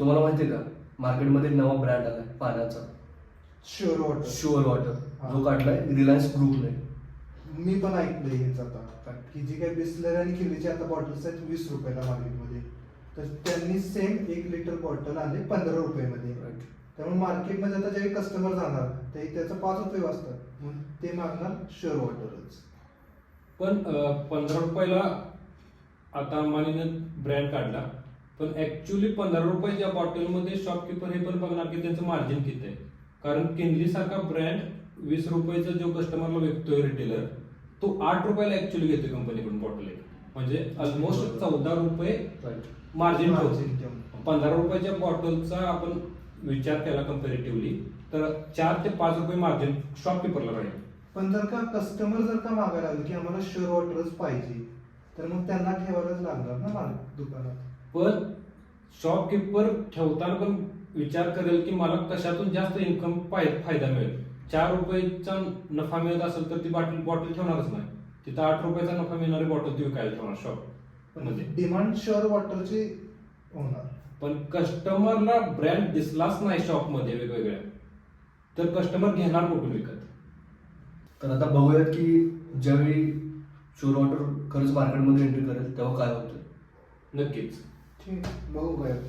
तुम्हाला माहिती आहे का मार्केटमध्ये नवा ब्रँड आलाय पाण्याचा, शुअर वॉटर. शुअर वॉटर, हा. जो काढलाय रिलायन्स ग्रुपने. मी पण ऐकलंय हेच आता की जी काही बिस्लरी आणि किल्लीची आता बॉटल्स आहेत 20 रुपयाला मार्केटमध्ये, तर त्यांनी सेम 1 लिटर बॉटल आणले 15 रुपयामध्ये. त्यामुळे मार्केटमध्ये आता जे कस्टमर जाणार ते त्याचं 5 रुपये वाचतात, मग ते मागणार शुअर वॉटरच. पण 15 रुपयाला आता अंबानीने ब्रँड काढला, पण ऍक्च्युली 15 रुपयाच्या बॉटलमध्ये शॉपकीपर हे पण बघणार की त्यांचं मार्जिन किती आहे. कारण किनली सारखा ब्रँड 20 रुपयाचा जो कस्टमरला विकतोय रिटेलर, तो 8 रुपयाला ऍक्च्युली घेतोय कंपनीकडून बॉटल एक. म्हणजे ऑलमोस्ट 14 रुपये मार्जिन ठेवतो. 15 रुपयाच्या बॉटलचा आपण विचार केला कम्पॅरेटिव्हली तर 4 ते 5 रुपये मार्जिन शॉपकीपरला राहील. पण जर का कस्टमर जर का मागायला लागले की आम्हाला शुअर वॉटरच पाहिजे, तर मग त्यांना ठेवायलाच लागणार ना माल दुकानात. पण शॉपकीपर ठेवताना पण विचार करेल की मला कशातून जास्त इन्कम फायदा मिळेल. 4 रुपयाचा नफा मिळत असेल तर ती बॉटल ठेवणारच नाही. तिथं 8 रुपयाचा नफा मिळणारी बॉटल ती विकायला ठेवणार शॉप मध्ये. डिमांड शुअर वॉटरची होणार. पण कस्टमरला ब्रँड दिसलाच नाही शॉपमध्ये वेगवेगळ्या, तर कस्टमर घेणार कुठून विकत. तर आता बघूयात की ज्यावेळी शुअर वॉटर खरंच मार्केटमध्ये एंट्री करेल तेव्हा काय होतं. नक्कीच. ठीक, बघू काय होतंय.